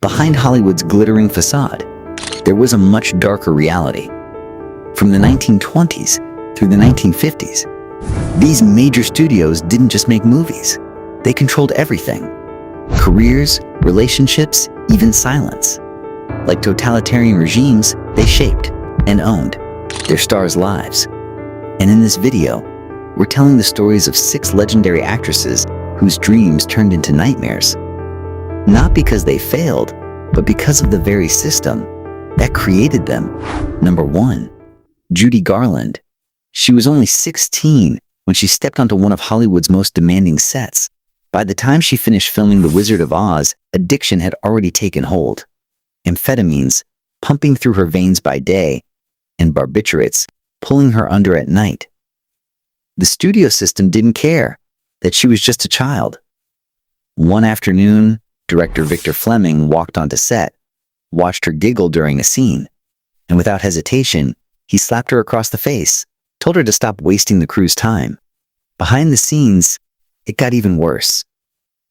Behind Hollywood's glittering facade, there was a much darker reality. From the 1920s through the 1950s, these major studios didn't just make movies. They controlled everything. Careers, relationships, even silence. Like totalitarian regimes, they shaped and owned their stars' lives. And in this video, we're telling the stories of 6 legendary actresses whose dreams turned into nightmares. Not because they failed, but because of the very system that created them. Number 1, Judy Garland. She was only 16 when she stepped onto one of Hollywood's most demanding sets. By the time she finished filming The Wizard of Oz, addiction had already taken hold. Amphetamines pumping through her veins by day, and barbiturates pulling her under at night. The studio system didn't care that she was just a child. One afternoon, director Victor Fleming walked onto set, watched her giggle during a scene, and without hesitation, he slapped her across the face, told her to stop wasting the crew's time. Behind the scenes, it got even worse.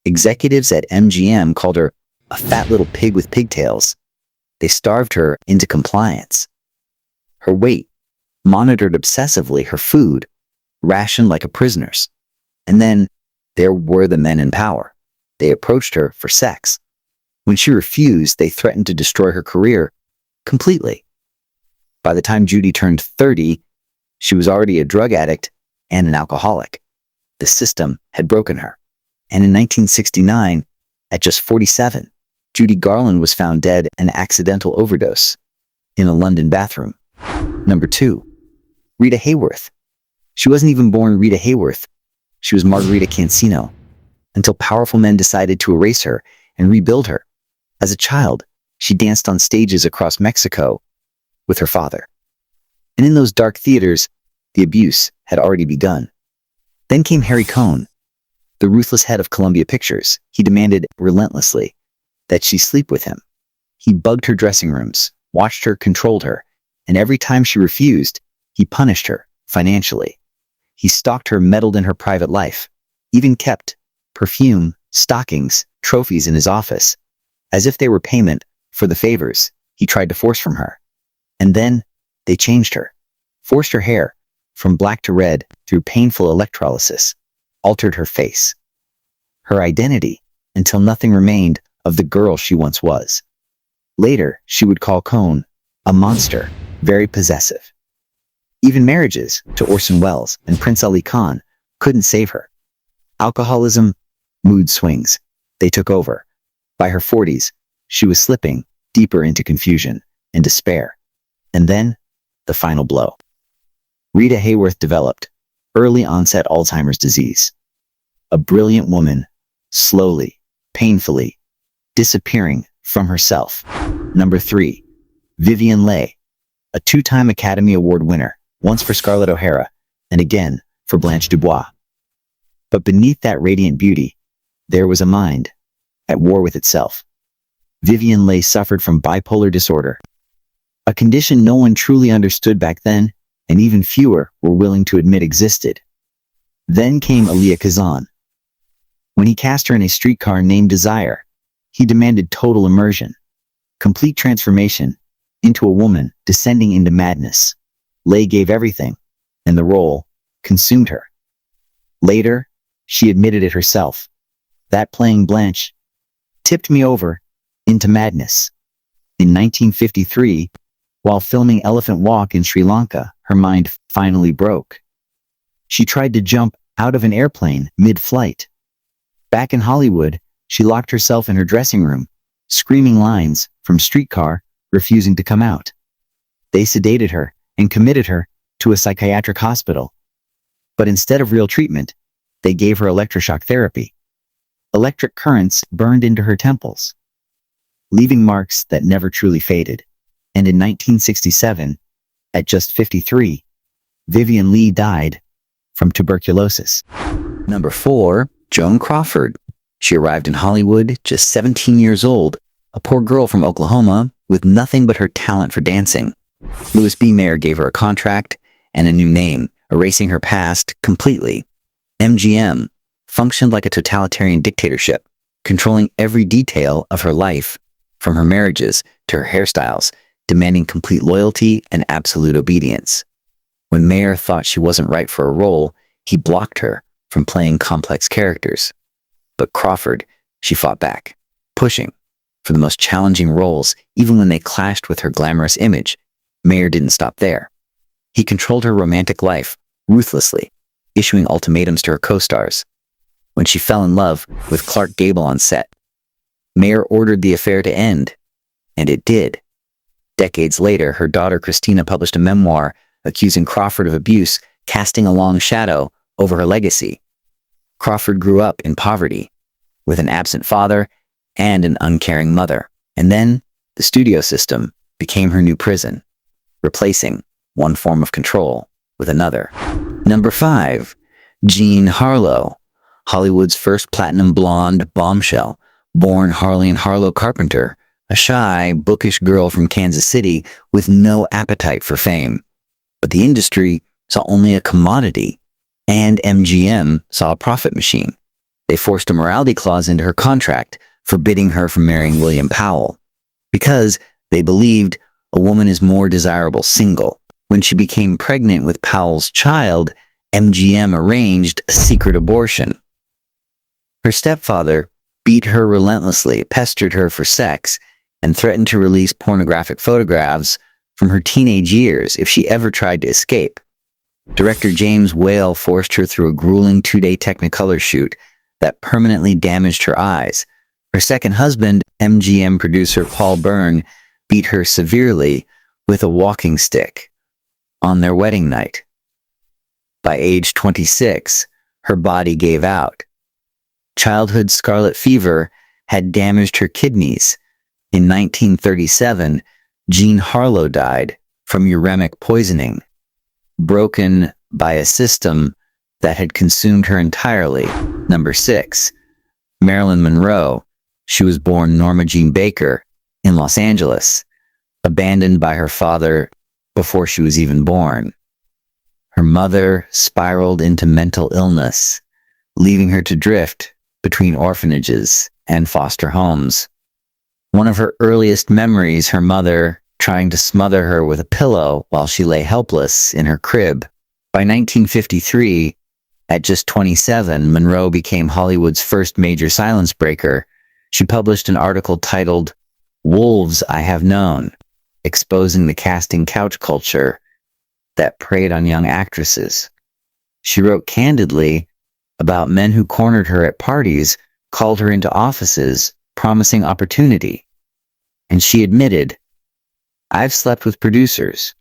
Executives at MGM called her a fat little pig with pigtails. They starved her into compliance. Her weight, monitored obsessively, her food, rationed like a prisoner's. And then there were the men in power. They approached her for sex. When she refused, they threatened to destroy her career completely. By the time Judy turned 30, she was already a drug addict and an alcoholic. The system had broken her. And in 1969, at just 47, Judy Garland was found dead an accidental overdose in a London bathroom. Number 2, Rita Hayworth. She wasn't even born Rita Hayworth. She was Margarita Cancino, until powerful men decided to erase her and rebuild her. As a child, she danced on stages across Mexico with her father. And in those dark theaters, the abuse had already begun. Then came Harry Cohn, the ruthless head of Columbia Pictures. He demanded relentlessly that she sleep with him. He bugged her dressing rooms, watched her, controlled her, and every time she refused, he punished her financially. He stalked her, meddled in her private life, even kept perfume, stockings, trophies in his office, as if they were payment for the favors he tried to force from her. And then they changed her, forced her hair from black to red through painful electrolysis, altered her face, her identity, until nothing remained of the girl she once was. Later, she would call Cohn a monster, very possessive. Even marriages to Orson Welles and Prince Ali Khan couldn't save her. Alcoholism, mood swings, they took over. By her 40s, she was slipping deeper into confusion and despair. And then, the final blow. Rita Hayworth developed early onset Alzheimer's disease. A brilliant woman, slowly, painfully, disappearing from herself. Number 3, Vivien Leigh, a 2-time Academy Award winner, once for Scarlett O'Hara, and again for Blanche DuBois. But beneath that radiant beauty, there was a mind at war with itself. Vivien Leigh suffered from bipolar disorder, a condition no one truly understood back then, and even fewer were willing to admit existed. Then came Elia Kazan. When he cast her in A Streetcar Named Desire, he demanded total immersion, complete transformation into a woman descending into madness. Leigh gave everything, and the role consumed her. Later, she admitted it herself. That playing Blanche tipped me over into madness. In 1953, while filming Elephant Walk in Sri Lanka, her mind finally broke. She tried to jump out of an airplane mid-flight. Back in Hollywood, she locked herself in her dressing room, screaming lines from Streetcar, refusing to come out. They sedated her and committed her to a psychiatric hospital. But instead of real treatment, they gave her electroshock therapy. Electric currents burned into her temples, leaving marks that never truly faded. And in 1967, at just 53, Vivien Leigh died from tuberculosis. Number 4, Joan Crawford. She arrived in Hollywood just 17 years old, a poor girl from Oklahoma with nothing but her talent for dancing. Louis B. Mayer gave her a contract and a new name, erasing her past completely. MGM functioned like a totalitarian dictatorship, controlling every detail of her life from her marriages to her hairstyles, demanding complete loyalty and absolute obedience. When Mayer thought she wasn't right for a role, he blocked her from playing complex characters. But Crawford, she fought back, pushing for the most challenging roles even when they clashed with her glamorous image. Mayer didn't stop there. He controlled her romantic life ruthlessly, issuing ultimatums to her co-stars. When she fell in love with Clark Gable on set, Mayer ordered the affair to end, and it did. Decades later, her daughter Christina published a memoir accusing Crawford of abuse, casting a long shadow over her legacy. Crawford grew up in poverty, with an absent father and an uncaring mother. And then, the studio system became her new prison, replacing one form of control with another. Number 5. Jean Harlow, Hollywood's first platinum blonde bombshell, born Harlene Harlow Carpenter, a shy, bookish girl from Kansas City with no appetite for fame. But the industry saw only a commodity, and MGM saw a profit machine. They forced a morality clause into her contract, forbidding her from marrying William Powell, because they believed a woman is more desirable single. When she became pregnant with Powell's child, MGM arranged a secret abortion. Her stepfather beat her relentlessly, pestered her for sex, and threatened to release pornographic photographs from her teenage years if she ever tried to escape. Director James Whale forced her through a grueling 2-day Technicolor shoot that permanently damaged her eyes. Her second husband, MGM producer Paul Byrne, beat her severely with a walking stick on their wedding night. By age 26, her body gave out. Childhood scarlet fever had damaged her kidneys. In 1937, Jean Harlow died from uremic poisoning, broken by a system that had consumed her entirely. Number 6. Marilyn Monroe. She was born Norma Jean Baker in Los Angeles, abandoned by her father before she was even born. Her mother spiraled into mental illness, leaving her to drift between orphanages and foster homes. One of her earliest memories, her mother trying to smother her with a pillow while she lay helpless in her crib. By 1953, at just 27, Monroe became Hollywood's first major silence breaker. She published an article titled "Wolves I Have Known," exposing the casting couch culture that preyed on young actresses. She wrote candidly about men who cornered her at parties, called her into offices, promising opportunity. And she admitted, "I've slept with producers.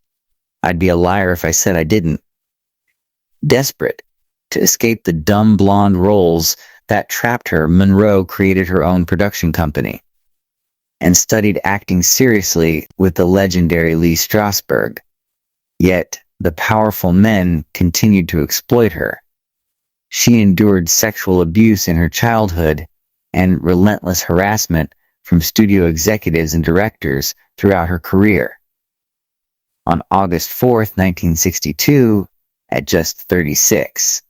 I'd be a liar if I said I didn't." Desperate to escape the dumb blonde roles that trapped her, Monroe created her own production company and studied acting seriously with the legendary Lee Strasberg. Yet, the powerful men continued to exploit her. She endured sexual abuse in her childhood and relentless harassment from studio executives and directors throughout her career. On August 4th, 1962, at just 36,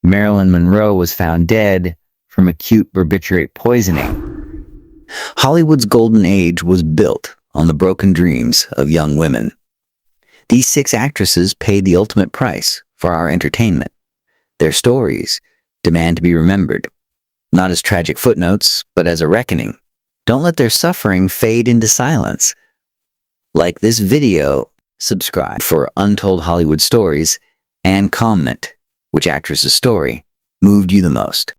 Marilyn Monroe was found dead from acute barbiturate poisoning. Hollywood's golden age was built on the broken dreams of young women. These 6 actresses paid the ultimate price for our entertainment. Their stories demand to be remembered, not as tragic footnotes, but as a reckoning. Don't let their suffering fade into silence. Like this video, subscribe for Untold Hollywood Stories, and comment which actress's story moved you the most.